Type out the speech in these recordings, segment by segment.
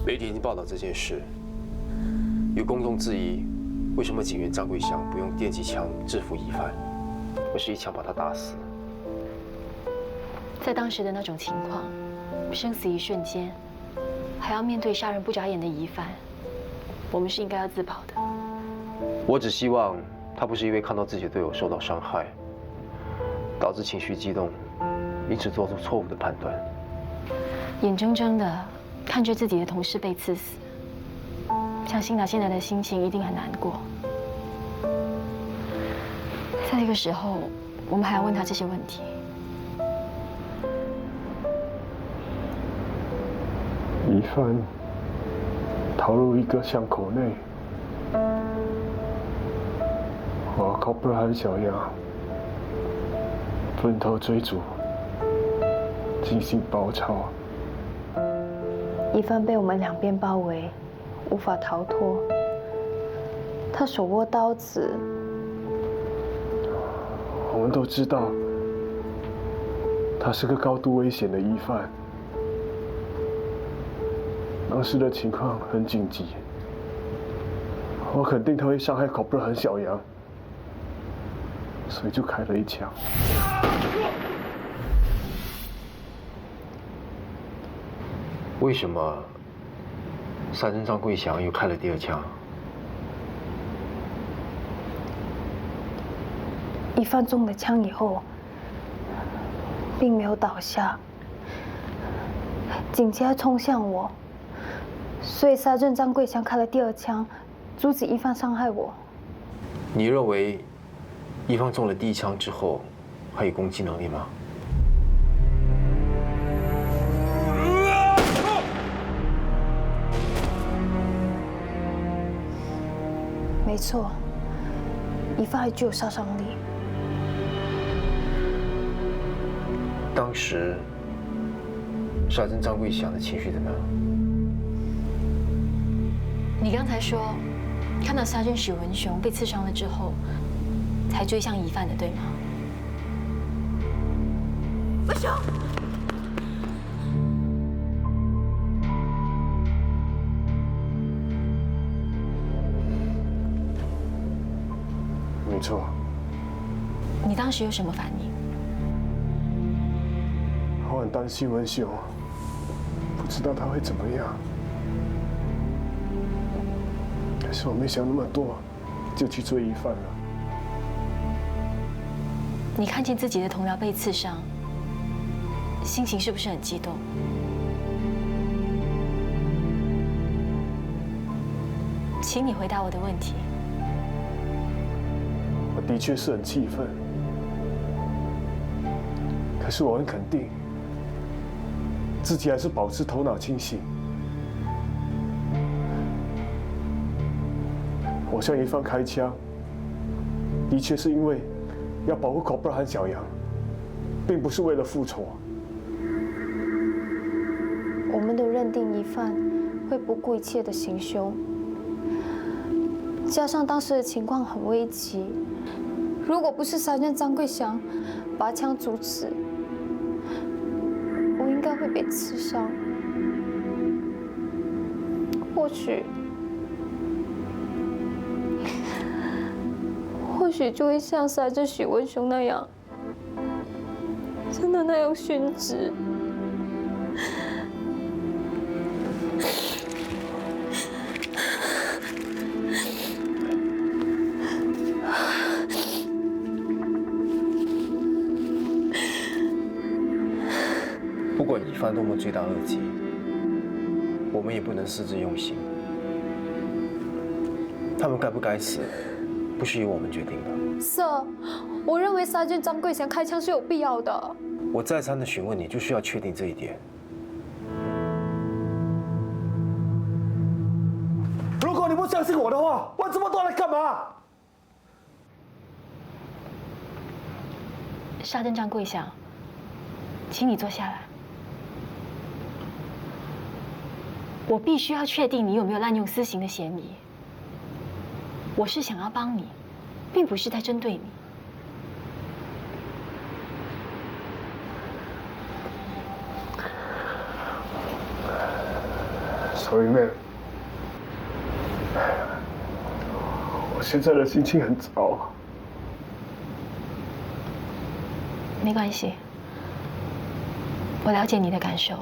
媒体已经报道这件事，有公众质疑，为什么警员张桂祥不用电击枪制服疑犯，而是一枪把他打死？在当时的那种情况，生死一瞬间，还要面对杀人不眨眼的疑犯，我们是应该要自保的。我只希望他不是因为看到自己的队友受到伤害，导致情绪激动，因此做出错误的判断。眼睁睁的看着自己的同事被刺死，相信他现在的心情一定很难过。在这个时候，我们还要问他这些问题。疑犯逃入一个巷口内，我靠不和小杨分头追逐，进行包抄。疑犯被我们两边包围，无法逃脱。他手握刀子，我们都知道他是个高度危险的疑犯。当时的情况很紧急，我肯定他会伤害考布尔和小杨，所以就开了一枪。为什么杀人张桂祥又开了第二枪？疑犯中了枪以后，并没有倒下，紧接着冲向我。所以，杀人张桂祥开了第二枪，阻止疑犯伤害我。你认为，疑犯中了第一枪之后，还有攻击能力吗？没错，疑犯还具有杀伤力。当时，杀人张桂祥的情绪怎么样？你刚才说，看到杀人许文雄被刺伤了之后，才追向疑犯的，对吗？文雄，没错。你当时有什么反应？我很担心文雄，不知道他会怎么样。可是我没想那么多，就去追疑犯了。你看见自己的同僚被刺伤，心情是不是很激动？请你回答我的问题。我的确是很气愤，可是我很肯定，自己还是保持头脑清醒。我向疑犯开枪，的确是因为要保护考布尔和小杨，并不是为了复仇。我们都认定疑犯会不顾一切的行凶，加上当时的情况很危急，如果不是杀人张桂祥拔枪阻止，我应该会被刺伤。或许就会像杀人许文雄那样，真的那样殉职。不管疑犯多么罪大恶极，我们也不能私自用刑。他们该不该死，不是由我们决定的。Sir， 我认为杀人张桂祥开枪是有必要的。我再三的询问你，就是要确定这一点。如果你不相信我的话，问这么多来干嘛？杀人张桂祥，请你坐下来。我必须要确定你有没有滥用私刑的嫌疑。我是想要帮你，并不是在针对你。Sorry, man。我现在的心情很糟。没关系，我了解你的感受。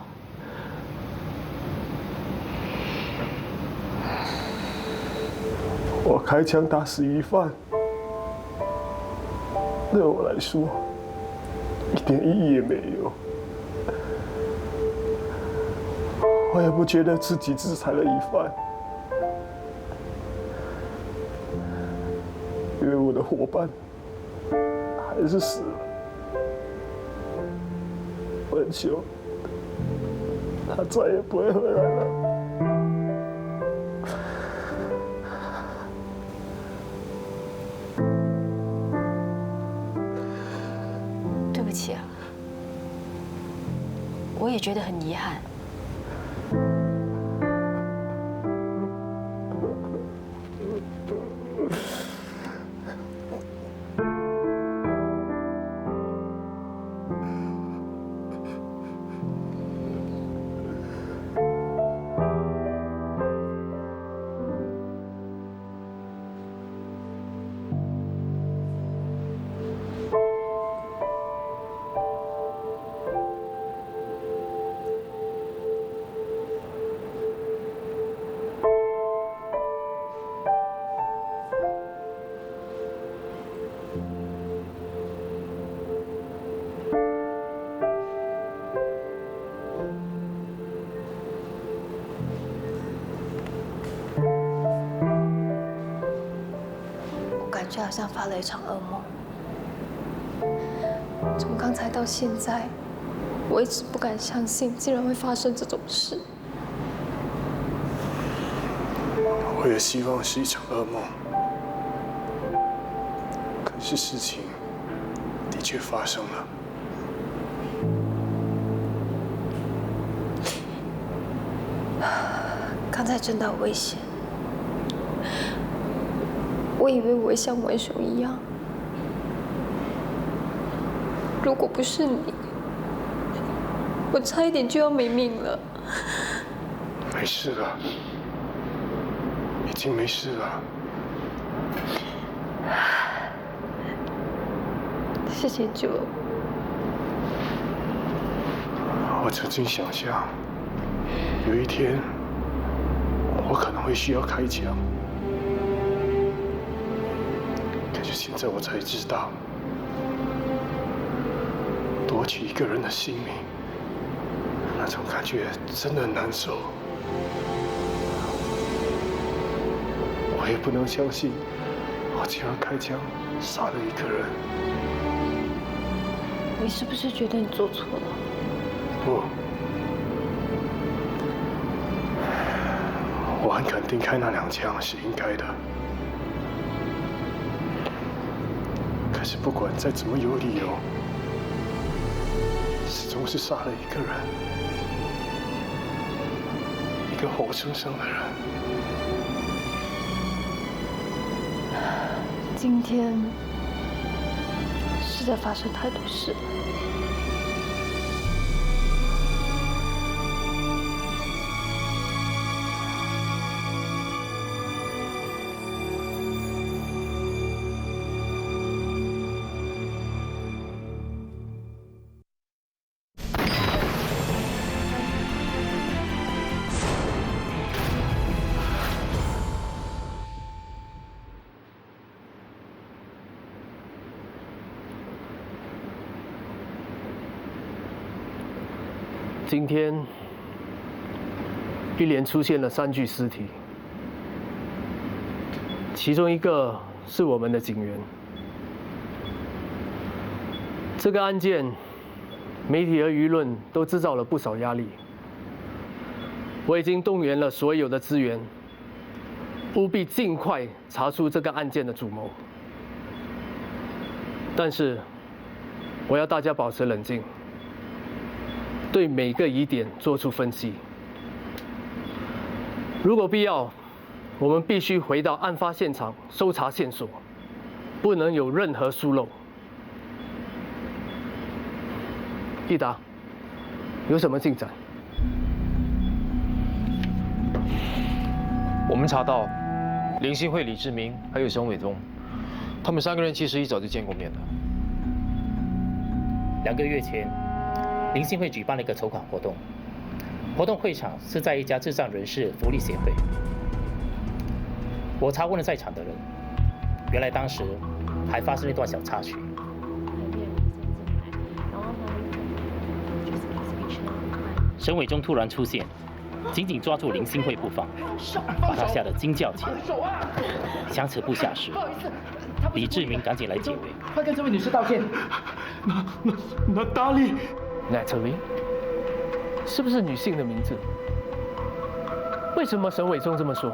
我开枪打死疑犯，对我来说一点意义也没有。我也不觉得自己制裁了疑犯，因为我的伙伴还是死了。文修，他再也不会回来了。对不起啊，我也觉得很遗憾。感觉好像发了一场噩梦。从刚才到现在，我一直不敢相信，竟然会发生这种事。我也希望是一场噩梦，可是事情的确发生了。刚才真的好危险，我以为我会像文雄一样，如果不是你，我差一点就要没命了。没事了，已经没事了。谢谢九。我曾经想象，有一天我可能会需要开枪，可是现在我才知道，夺取一个人的性命，那种感觉真的很难受。我也不能相信，我竟然开枪杀了一个人。你是不是觉得你做错了？不，我很肯定开那2枪是应该的。可是不管再怎么有理由，始终是杀了一个人，一个活生生的人。今天实在发生太多事了。今天一连出现了3具尸体，其中一个是我们的警员。这个案件，媒体和舆论都制造了不少压力。我已经动员了所有的资源，务必尽快查出这个案件的主谋。但是，我要大家保持冷静。对每个疑点做出分析。如果必要，我们必须回到案发现场搜查线索，不能有任何疏漏。益达，有什么进展？我们查到林信惠、李志明还有沈伟忠，他们3个人其实一早就见过面了。2个月前，林信惠举办了一个筹款活动，活动会场是在一家智障人士福利协会。我查问了在场的人，原来当时还发生了一段小插曲。沈伟忠突然出现，紧紧抓住林信惠不放，把她吓得惊叫起来。相持不下时，李志明赶紧来解围。快跟这位女士道歉。那达利 ，Natalie， 是不是女性的名字？为什么沈伟忠这么说？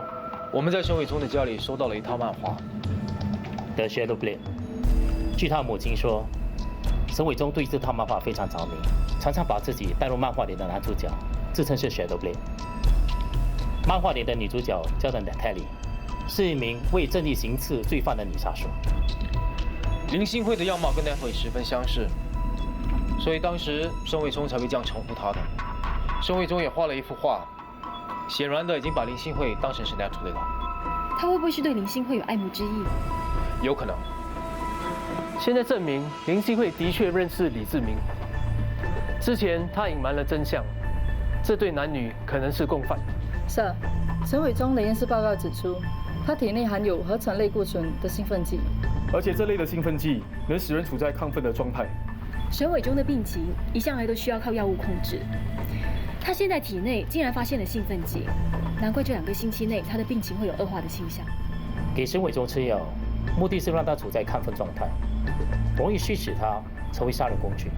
我们在沈伟忠的家里收到了一套漫画， The Shadow Blade。据他母亲说，沈伟忠对这套漫画非常着迷，常常把自己带入漫画里的男主角，自称是 Shadow Blade。漫画里的女主角叫做 Natalie， 是一名为正义行刺罪犯的女杀手。林信惠的样貌跟 Natalie 十分相似，所以当时沈伟忠才会这样称呼她的。沈伟忠也画了一幅画，显然的已经把林信惠当成是 Natalie 了。他会不会是对林信惠有爱慕之意？有可能。现在证明林信惠的确认识李志明，之前他隐瞒了真相，这对男女可能是共犯。Sir， 沈伟忠的验尸报告指出，他体内含有合成类固醇的兴奋剂，而且这类的兴奋剂能使人处在亢奋的状态。沈伟忠的病情一向来都需要靠药物控制，他现在体内竟然发现了兴奋剂，难怪这2个星期内他的病情会有恶化的倾向。给沈伟忠吃药，目的是让他处在亢奋状态，容易驱使他成为杀人工具。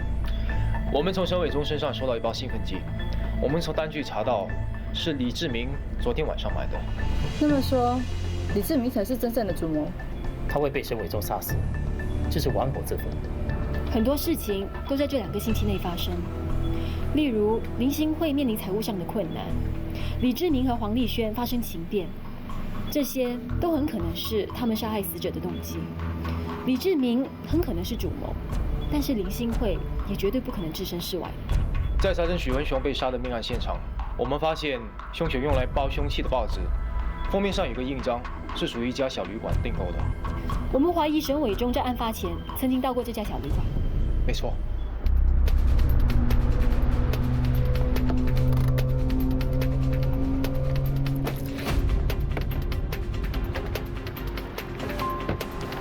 我们从沈伟忠身上收到一包兴奋剂，我们从单据查到是李志明昨天晚上买的。那么说，李志明才是真正的主谋。他会被沈伟忠杀死，这是亡国之分。很多事情都在这2个星期内发生，例如林信惠面临财务上的困难，李志明和黄丽轩发生情变，这些都很可能是他们杀害死者的动机。李志明很可能是主谋，但是林信惠也绝对不可能置身事外。在查证许文雄被杀的命案现场，我们发现凶手用来包凶器的报纸封面上有个印章，是属于一家小旅馆订购的。我们怀疑沈伟忠在案发前曾经到过这家小旅馆。没错。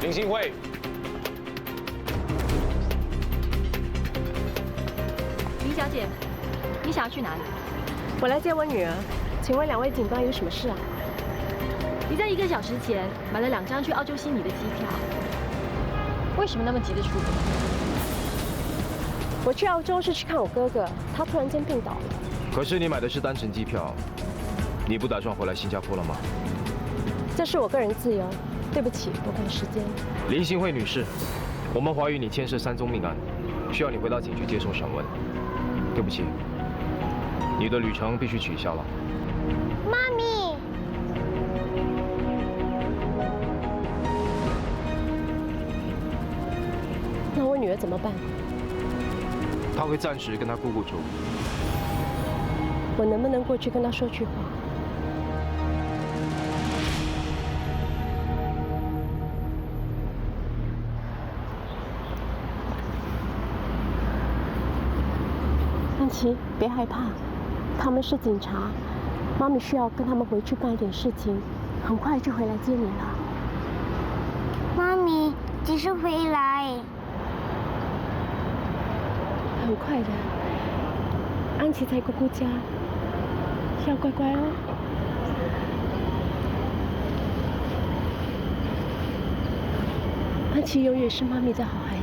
林信惠，林小姐，你想要去哪里？我来接我女儿，请问2位警官有什么事啊？你在1个小时前买了2张去澳洲悉尼的机票，为什么那么急着出国？我去澳洲是去看我哥哥，他突然间病倒了。可是你买的是单程机票，你不打算回来新加坡了吗？这是我个人自由，对不起，我赶时间。林信惠女士，我们怀疑你牵涉3宗命案，需要你回到警局接受审问。对不起，你的旅程必须取消了。妈咪，那我女儿怎么办？她会暂时跟她姑姑住。我能不能过去跟她说句话？安琪，别害怕，他们是警察，妈咪需要跟他们回去办一点事情，很快就回来接你了。妈咪，几时回来？很快的，安琪在姑姑家，要乖乖哦。安琪永远是妈咪的好孩子，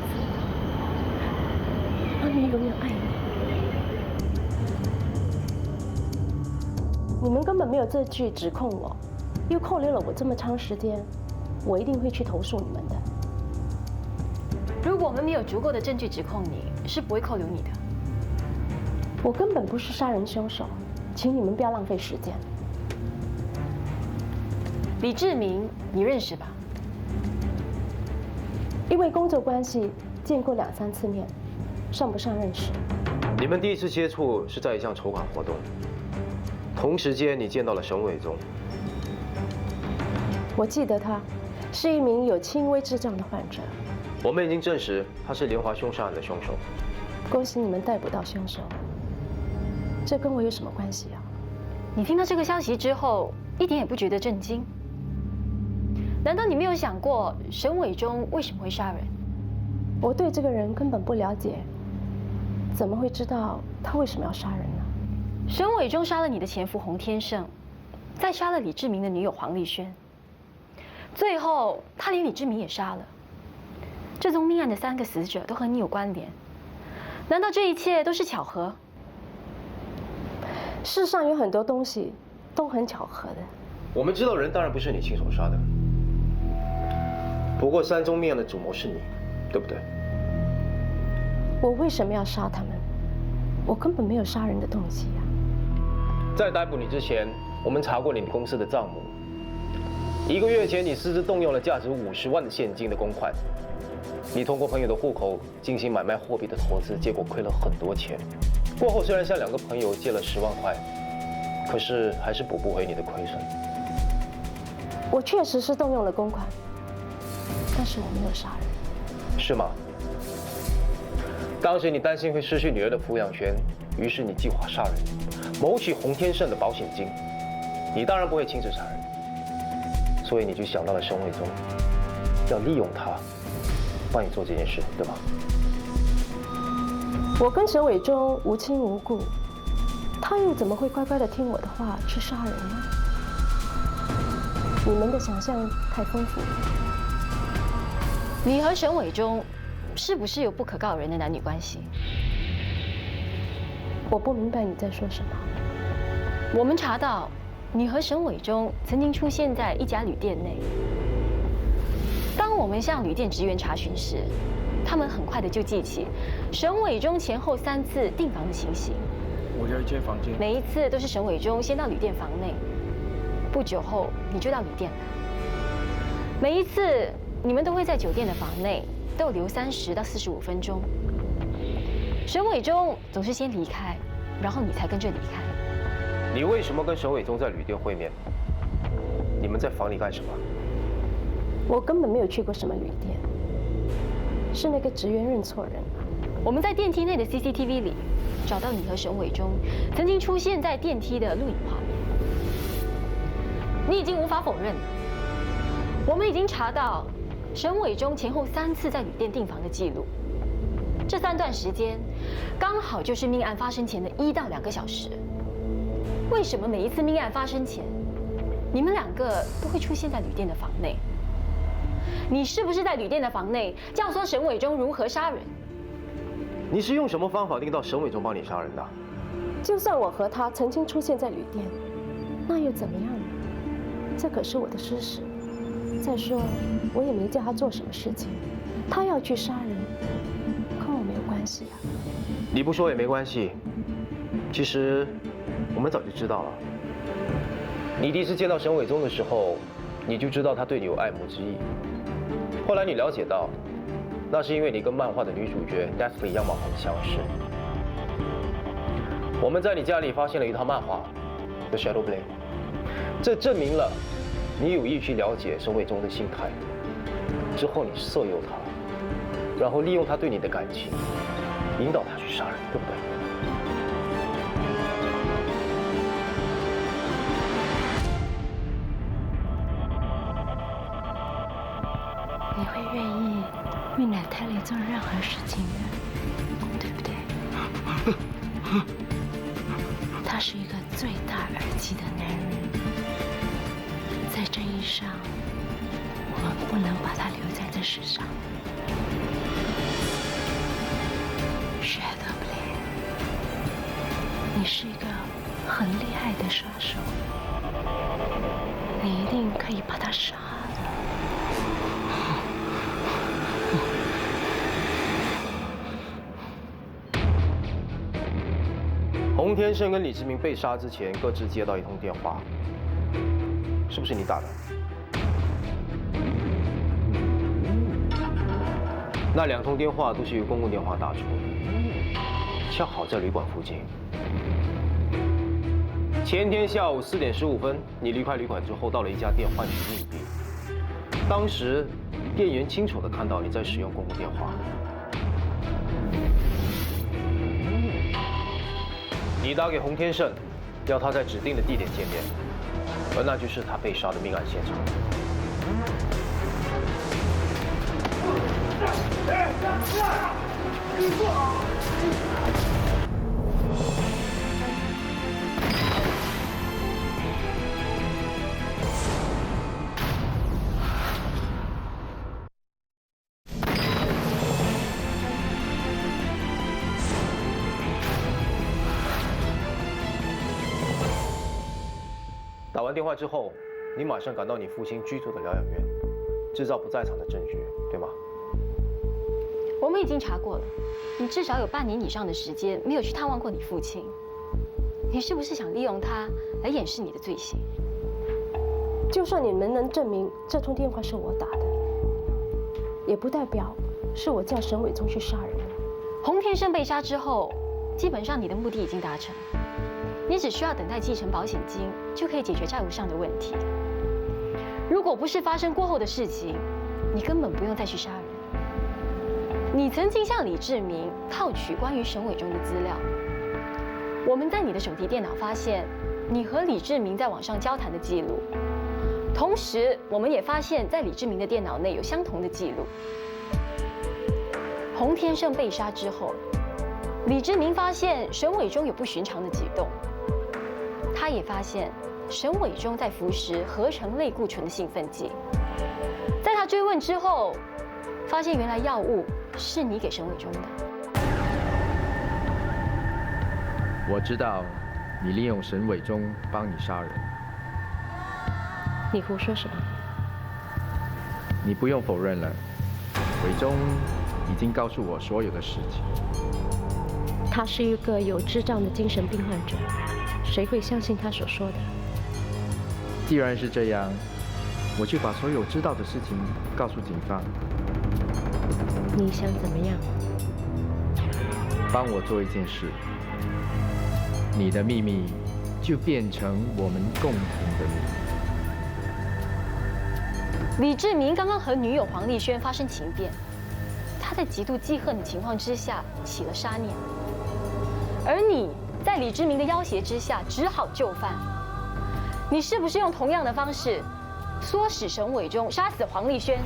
妈咪永远爱你。你们根本没有证据指控我，又扣留了我这么长时间，我一定会去投诉你们的。如果我们没有足够的证据指控你，是不会扣留你的。我根本不是杀人凶手，请你们不要浪费时间。李志明，你认识吧？因为工作关系见过2、3次面，算不上认识。你们第一次接触是在一项筹款活动，同时间你见到了沈伟忠，我记得他是一名有轻微智障的患者。我们已经证实他是连环凶杀案的凶手。恭喜你们逮捕到凶手，这跟我有什么关系啊？你听到这个消息之后，一点也不觉得震惊？难道你没有想过沈伟忠为什么会杀人？我对这个人根本不了解，怎么会知道他为什么要杀人呢？沈伟忠杀了你的前夫洪天胜，再杀了李志明的女友黄丽轩，最后他连李志明也杀了。这宗命案的3个死者都和你有关联，难道这一切都是巧合？世上有很多东西都很巧合的。我们知道人当然不是你亲手杀的，不过3宗命案的主谋是你，对不对？我为什么要杀他们？我根本没有杀人的动机啊！在逮捕你之前，我们查过你公司的账目。1个月前，你私自动用了价值50万的现金的公款。你通过朋友的户口进行买卖货币的投资，结果亏了很多钱。过后虽然向2个朋友借了10万块，可是还是补不回你的亏损。我确实是动用了公款，但是我没有杀人。是吗？当时你担心会失去女儿的抚养权，于是你计划杀人，谋取洪天胜的保险金。你当然不会亲自杀人，所以你就想到了沈伟忠，要利用他帮你做这件事，对吧？我跟沈伟忠无亲无故，他又怎么会乖乖的听我的话去杀人呢？你们的想象太丰富了。你和沈伟忠是不是有不可告人的男女关系？我不明白你在说什么。我们查到，你和沈伟忠曾经出现在一家旅店内。当我们向旅店职员查询时，他们很快的就记起沈伟忠前后3次订房的情形。我要一间房间。每一次都是沈伟忠先到旅店房内，不久后你就到旅店来。每一次你们都会在酒店的房内逗留30到45分钟。沈伟忠总是先离开，然后你才跟着离开。你为什么跟沈伟忠在旅店会面？你们在房里干什么？我根本没有去过什么旅店，是那个职员认错人了。我们在电梯内的 CCTV 里找到你和沈伟忠曾经出现在电梯的录影画面。你已经无法否认了。我们已经查到沈伟忠前后3次在旅店订房的记录，这3段时间刚好就是命案发生前的1到2个小时。为什么每一次命案发生前，你们2个都会出现在旅店的房内？你是不是在旅店的房内教唆沈伟忠如何杀人？你是用什么方法令到沈伟忠帮你杀人的？就算我和他曾经出现在旅店，那又怎么样呢？这可是我的私事。再说，我也没叫他做什么事情，他要去杀人，跟我没有关系啊。你不说也没关系。其实，我们早就知道了。你第一次见到沈伟忠的时候，你就知道他对你有爱慕之意。后来你了解到，那是因为你跟漫画的女主角 Daphne 样貌很相似。我们在你家里发现了一套漫画《The Shadow Blade》，这证明了你有意去了解沈伟忠的心态。之后你色诱他，然后利用他对你的感情，引导他去杀人，对不对？你会愿意为奶泰里做任何事情的，对不对？他是一个罪大恶极的男人，在正义上，我们不能把他留在这世上。Shadow Blade， 你是一个很厉害的杀手，你一定可以把他杀了。洪天胜跟李志明被杀之前，各自接到一通电话，是不是你打的？那2通电话都是由公共电话打出的，恰好在旅馆附近。前天下午4点15分，你离开旅馆之后，到了一家店换取硬币。当时店员清楚地看到你在使用公共电话，你打给洪天胜，要他在指定的地点见面，而那就是他被杀的命案现场。打完电话之后，你马上赶到你父亲居住的疗养院，制造不在场的证据，对吗？我们已经查过了，你至少有半年以上的时间没有去探望过你父亲。你是不是想利用他来掩饰你的罪行？就算你们能证明这通电话是我打的，也不代表是我叫沈伟忠去杀人。洪天胜被杀之后，基本上你的目的已经达成，你只需要等待继承保险金，就可以解决债务上的问题。如果不是发生过后的事情，你根本不用再去杀人。你曾经向李志明套取关于沈伟忠的资料，我们在你的手提电脑发现你和李志明在网上交谈的记录，同时我们也发现在李志明的电脑内有相同的记录。洪天胜被杀之后，李志明发现沈伟忠有不寻常的举动，他也发现沈伟忠在服食合成类固醇的兴奋剂。在他追问之后，发现原来药物是你给沈伟忠的。我知道你利用沈伟忠帮你杀人。你胡说什么？你不用否认了，伟忠已经告诉我所有的事情。他是一个有智障的精神病患者，谁会相信他所说的？既然是这样，我就把所有知道的事情告诉警方。你想怎么样？帮我做一件事，你的秘密就变成我们共同的秘密。李志明刚刚和女友黄丽轩发生情变，他在极度记恨的情况之下起了杀念，而你在李志明的要挟之下只好就范。你是不是用同样的方式唆使沈伟忠杀死黄丽轩？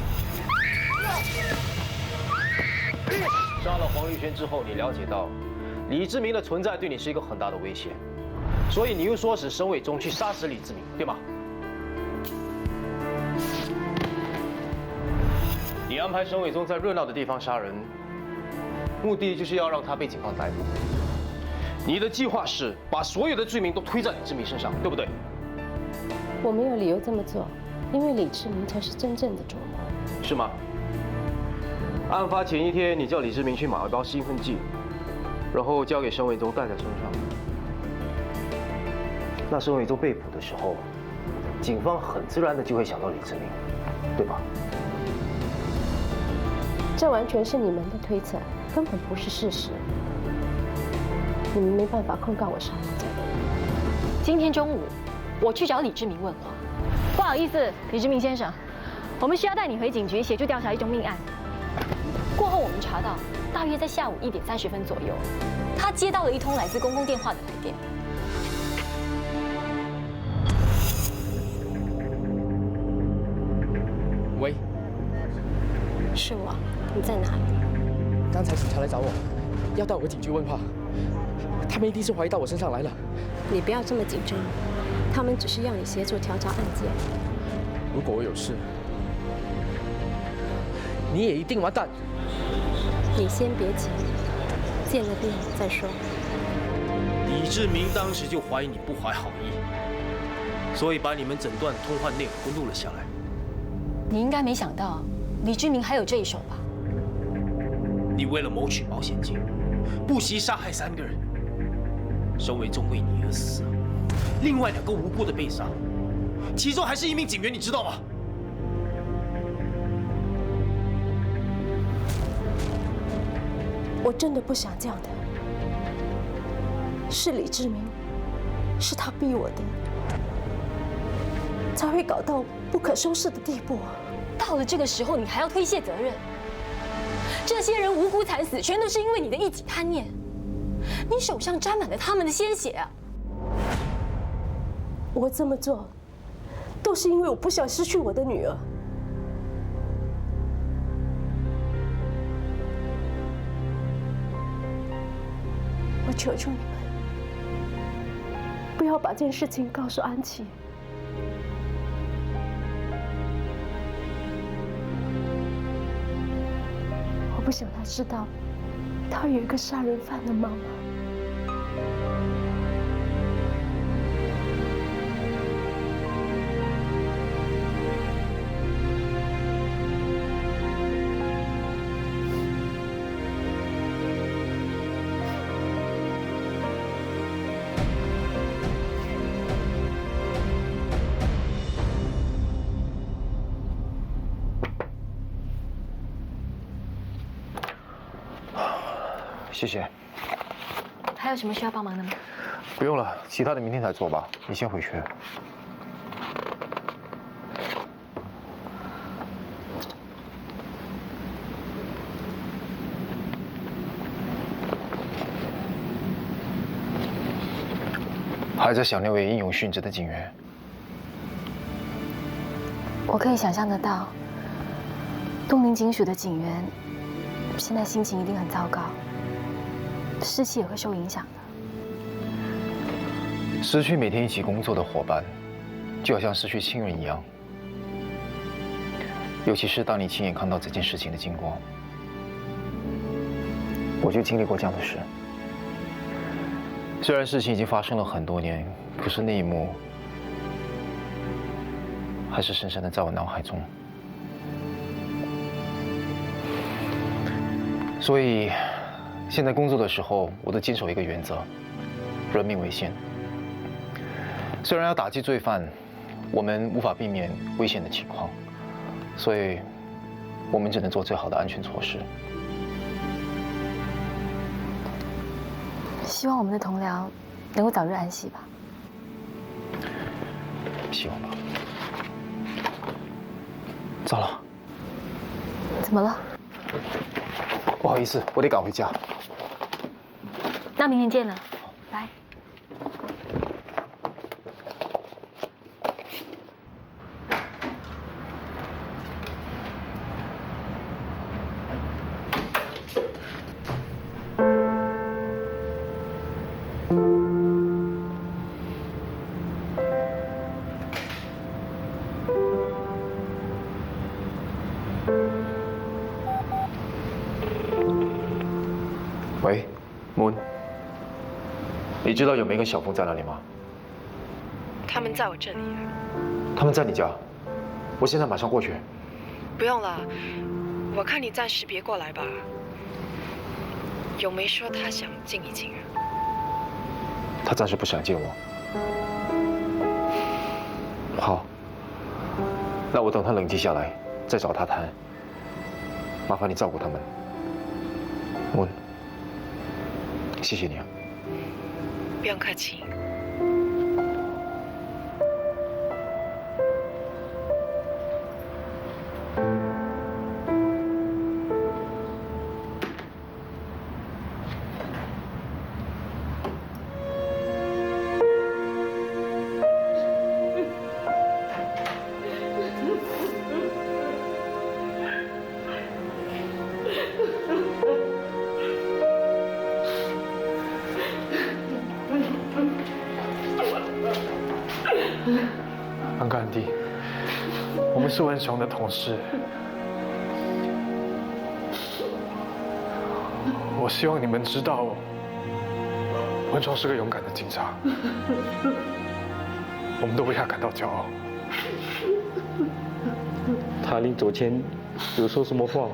杀了黄丽轩之后，你了解到李志明的存在对你是一个很大的威胁，所以你又唆使沈伟忠去杀死李志明，对吗？你安排沈伟忠在热闹的地方杀人，目的就是要让他被警方逮捕。你的计划是把所有的罪名都推在李志明身上，对不对？我没有理由这么做，因为李志明才是真正的主谋。是吗？案发前一天，你叫李志明去买一包兴奋剂，然后交给沈伟忠带在身上。那沈伟忠被捕的时候，警方很自然的就会想到李志明，对吧？这完全是你们的推测，根本不是事实。你们没办法控告我杀人罪。今天中午，我去找李志明问话。不好意思，李志明先生，我们需要带你回警局协助调查一宗命案。过后我们查到，大约在下午1点30分左右，他接到了一通来自公共电话的来电。喂，是我，你在哪里？刚才警察来找我，要带我回警局问话。他们一定是怀疑到我身上来了。你不要这么紧张，他们只是要你协助调查案件。如果我有事，你也一定完蛋。你先别急，见了面再说。李志明当时就怀疑你不怀好意，所以把你们整段通话内容都录了下来。你应该没想到，李志明还有这一手吧？你为了谋取保险金，不惜杀害3个人，沈伟忠为你而死，另外2个无辜的被杀，其中还是一名警员，你知道吗？我真的不想这样的，是李志明，是他逼我的，才会搞到不可收拾的地步。到了这个时候，你还要推卸责任？这些人无辜惨死，全都是因为你的一己贪念。你手上沾满了他们的鲜血啊！我这么做，都是因为我不想失去我的女儿。我求求你们，不要把这件事情告诉安琪。我不想她知道，她有一个杀人犯的妈妈。谢谢。还有什么需要帮忙的吗？不用了，其他的明天再做吧。你先回去。还在想那位英勇殉职的警员？我可以想象得到，东宁警署的警员现在心情一定很糟糕，士气也会受影响的。失去每天一起工作的伙伴，就好像失去亲人一样。尤其是当你亲眼看到这件事情的经过，我就经历过这样的事。虽然事情已经发生了很多年，可是那一幕还是深深的在我脑海中。所以，现在工作的时候，我都坚守一个原则：人命为先。虽然要打击罪犯，我们无法避免危险的情况，所以我们只能做最好的安全措施。希望我们的同僚能够早日安息吧。希望吧。糟了，怎么了？不好意思，我得赶回家。那明天见了，拜。喂，Moon，你知道有梅跟小凤在哪里吗？他们在我这里。他们在你家，我现在马上过去。不用了，我看你暂时别过来吧。有梅说他想静一静。他暂时不想见我。好，那我等他冷静下来再找他谈。麻烦你照顾他们，Moon。谢谢你啊！不用客气。安哥、安迪，我们是文雄的同事。我希望你们知道，文雄是个勇敢的警察，我们都为他感到骄傲。他临走前有说什么话吗？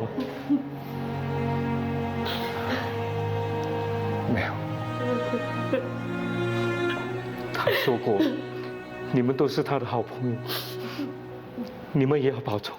没有。他说过，你们都是他的好朋友，你们也要保重。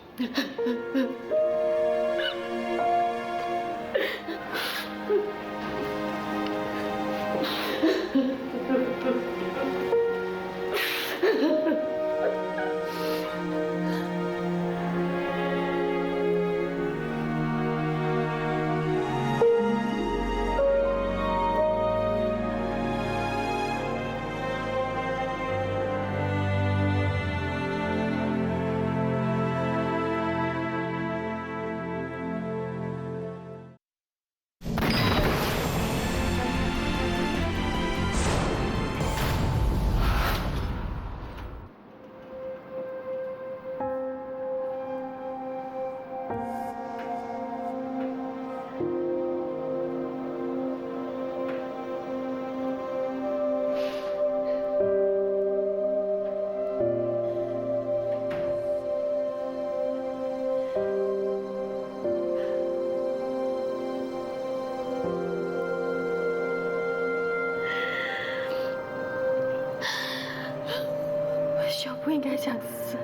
不应该想死，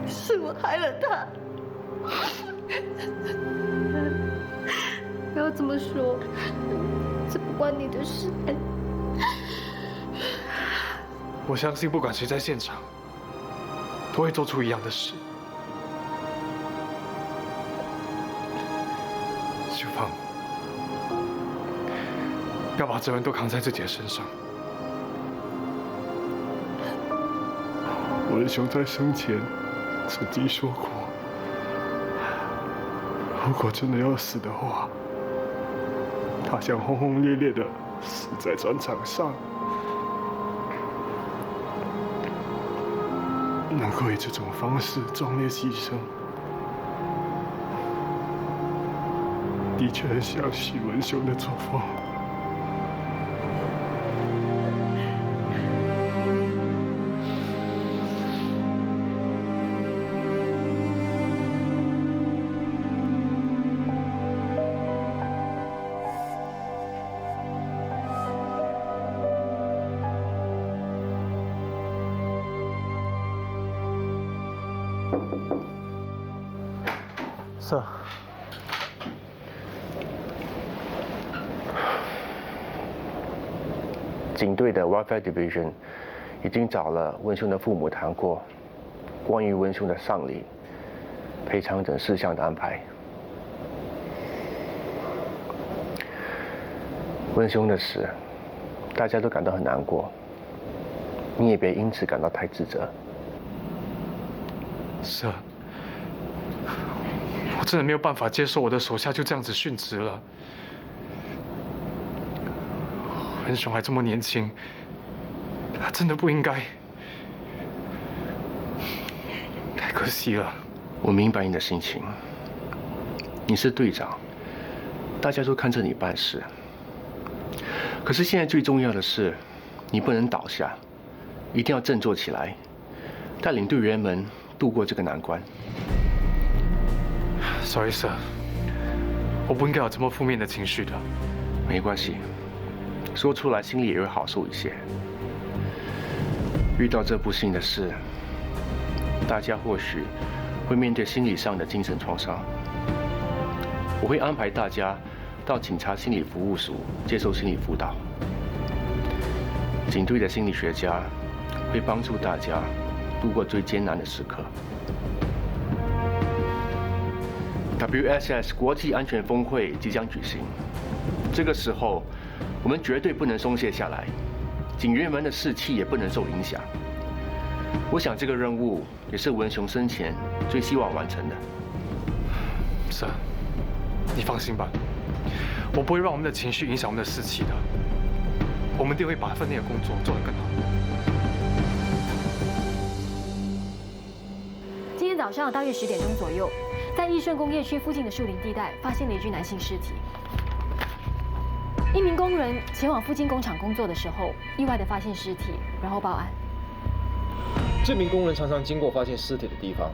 是我害了他。不要这么说，这不关你的事。我相信，不管谁在现场，都会做出一样的事。秀芳，不要把责任都扛在自己的身上。文雄在生前曾经说过，如果真的要死的话，他想轰轰烈烈的死在战场上。能够以这种方式壮烈牺牲，的确很像许文雄的作风。Sir， 警队的 Welfare Division 已经找了文雄的父母谈过关于文雄的丧礼、赔偿等事项的安排。文雄的死，大家都感到很难过，你也别因此感到太自责。Sir。我真的没有办法接受我的手下就这样子殉职了。文雄还这么年轻，他真的不应该，太可惜了。我明白你的心情，你是队长，大家都看着你办事。可是现在最重要的是，你不能倒下，一定要振作起来，带领队员们度过这个难关。Sorry, sir， 我不应该有这么负面的情绪的。没关系，说出来心里也会好受一些。遇到这不幸的事，大家或许会面对心理上的精神创伤。我会安排大家到警察心理服务署接受心理辅导。警队的心理学家会帮助大家度过最艰难的时刻。WSS 国际安全峰会即将举行，这个时候，我们绝对不能松懈下来，警员们的士气也不能受影响。我想这个任务也是文雄生前最希望完成的。Sir， 你放心吧，我不会让我们的情绪影响我们的士气的。我们一定会把分内的工作做得更好。今天早上大约10点钟左右。在义顺工业区附近的树林地带，发现了一具男性尸体。一名工人前往附近工厂工作的时候，意外地发现尸体，然后报案。这名工人常常经过发现尸体的地方，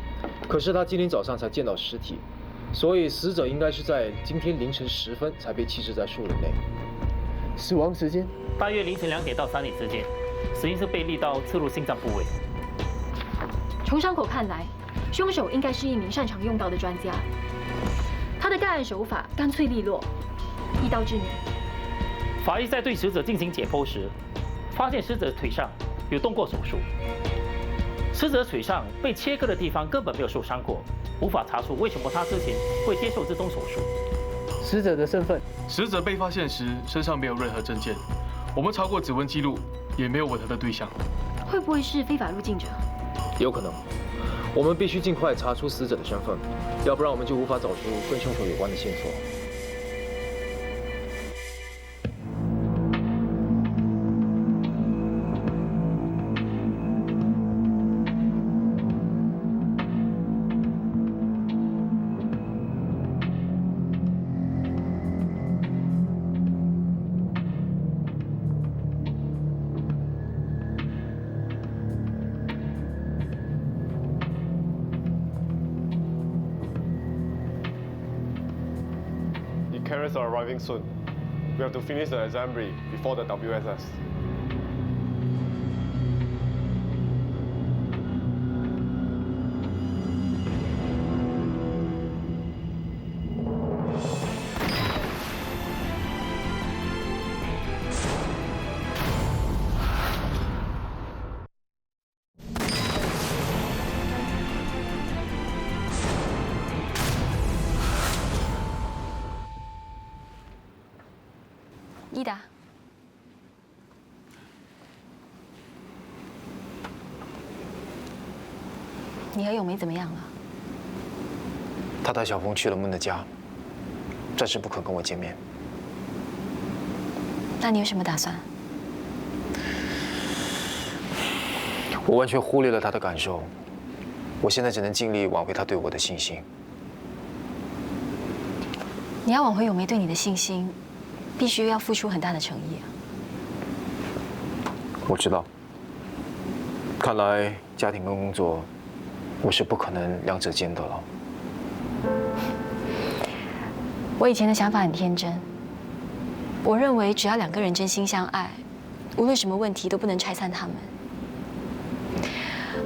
可是他今天早上才见到尸体，所以死者应该是在今天凌晨10分才被弃置在树林内。死亡时间大约凌晨2点到3点之间，死因是被利刀刺入心脏部位。从伤口看来，凶手应该是一名擅长用刀的专家。他的干案手法干脆利落，一刀致命。法医在对死者进行解剖时，发现死者腿上有动过手术，死者腿上被切割的地方根本没有受伤过，无法查出为什么他之前会接受这种手术。死者的身份，死者被发现时身上没有任何证件，我们查过指纹记录，也没有吻合的对象。会不会是非法入境者？有可能。我们必须尽快查出死者的身份，要不然我们就无法找出跟凶手有关的线索。Carriers are arriving soon. We have to finish the assembly before the WSS. 伊达，你和咏梅怎么样了？他带小峰去了梦的家，暂时不肯跟我见面。那你有什么打算？我完全忽略了他的感受，我现在只能尽力挽回他对我的信心。你要挽回咏梅对你的信心，必须要付出很大的诚意啊。我知道，看来家庭跟工作，我是不可能两者兼得了。我以前的想法很天真，我认为只要两个人真心相爱，无论什么问题都不能拆散他们。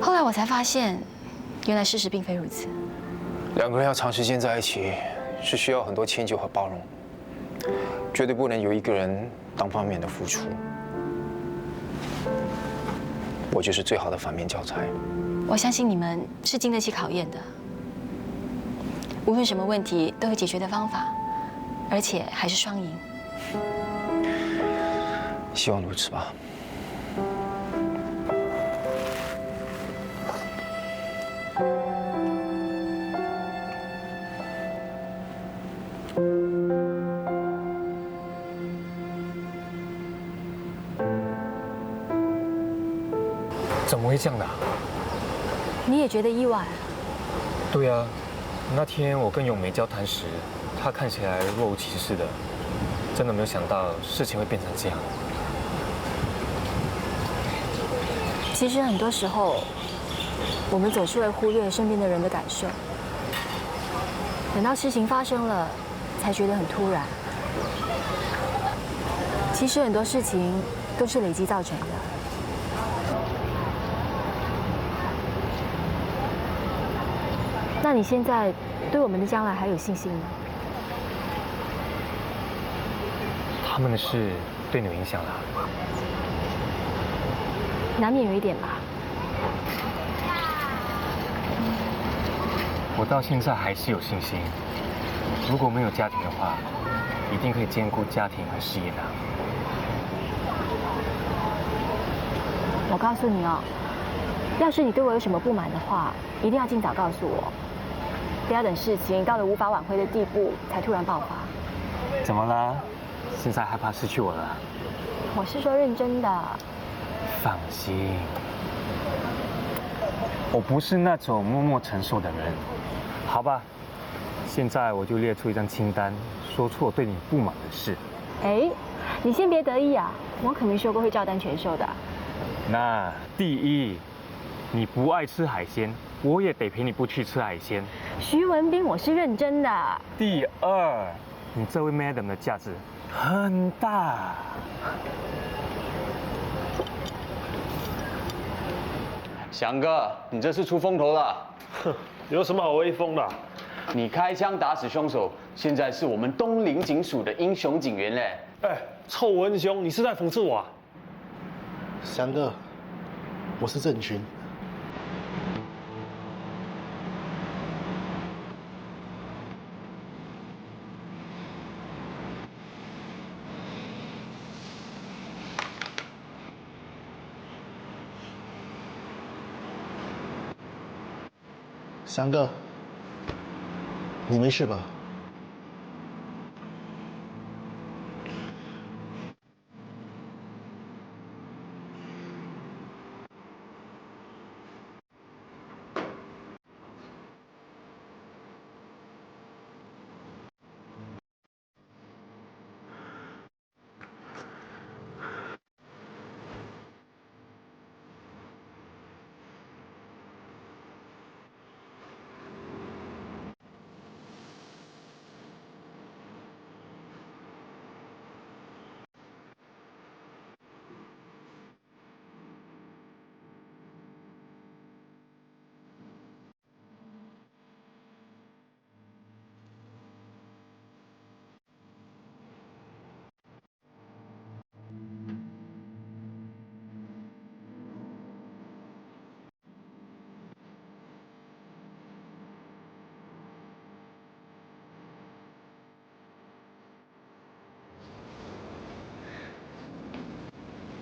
后来我才发现，原来事实并非如此。两个人要长时间在一起，是需要很多迁就和包容，绝对不能有一个人单方面的付出。我就是最好的反面教材。我相信你们是经得起考验的，无论什么问题都有解决的方法，而且还是双赢。希望如此吧。怎么会这样的？你也觉得意外？对啊，那天我跟咏梅交谈时，她看起来若无其事的，真的没有想到事情会变成这样。其实很多时候，我们总是会忽略身边的人的感受，等到事情发生了，才觉得很突然。其实很多事情都是累积造成的。那你现在对我们的将来还有信心吗？他们的事对你有影响了？难免有一点吧。我到现在还是有信心，如果没有家庭的话，一定可以兼顾家庭和事业的。我告诉你哦，要是你对我有什么不满的话，一定要尽早告诉我，不要等事情到了无法挽回的地步才突然爆发。怎么了？现在害怕失去我了？我是说认真的。放心，我不是那种默默承受的人，好吧？现在我就列出一张清单，说出我对你不满的事。哎，你先别得意啊，我可没说过会照单全收的。那第一，你不爱吃海鲜，我也得陪你不去吃海鲜。徐文斌，我是认真的。第二，你这位 madam 的价值很大。翔哥，你这是出风头了。哼，有什么好威风的？你开枪打死凶手，现在是我们东陵警署的英雄警员嘞。哎，臭文兄，你是在讽刺我啊？翔哥，我是郑群。翔哥，你没事吧？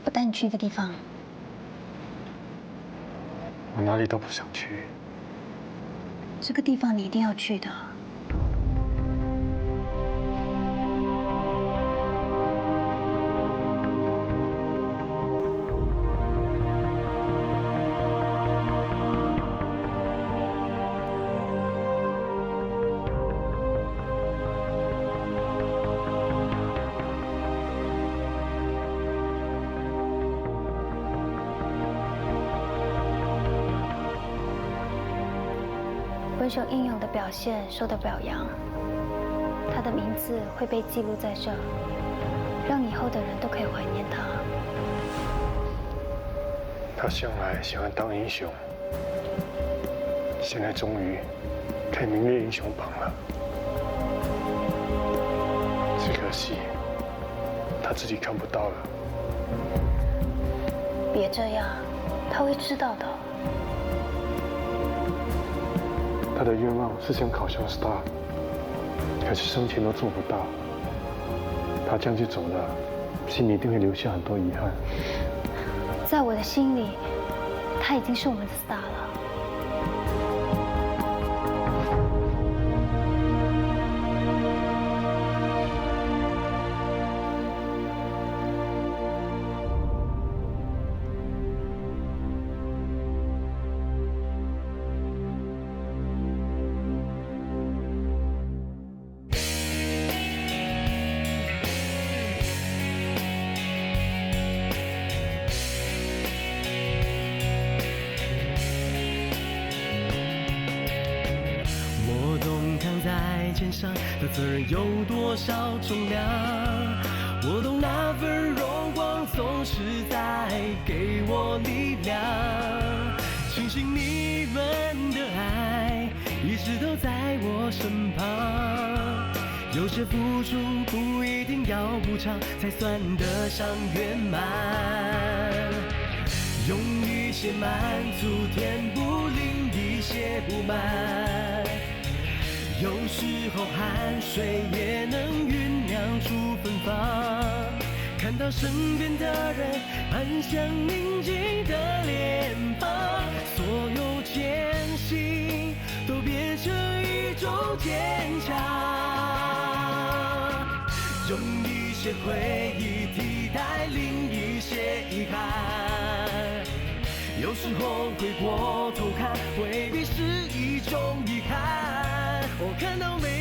我带你去一个地方。我哪里都不想去。这个地方你一定要去的。文雄英勇的表现受到表扬，他的名字会被记录在这儿，让以后的人都可以怀念他。他向来喜欢当英雄，现在终于可以名列英雄榜了。只可惜他自己看不到了。别这样，他会知道的。他的愿望是想考上 Star， 可是生前都做不到。他这样就走了，心里一定会留下很多遗憾。在我的心里，他已经是我们的 Star 了。肩上的责任有多少重量？我懂那份荣光总是在给我力量。庆幸你们的爱一直都在我身旁。有些付出不一定要补偿，才算得上圆满。用一些满足填补另一些不满。有时候汗水也能酝酿出芬芳，看到身边的人安详宁静的脸庞，所有艰辛都变成一种坚强。用一些回忆替代另一些遗憾，有时候回过头看，回避是一种遗憾。我看到美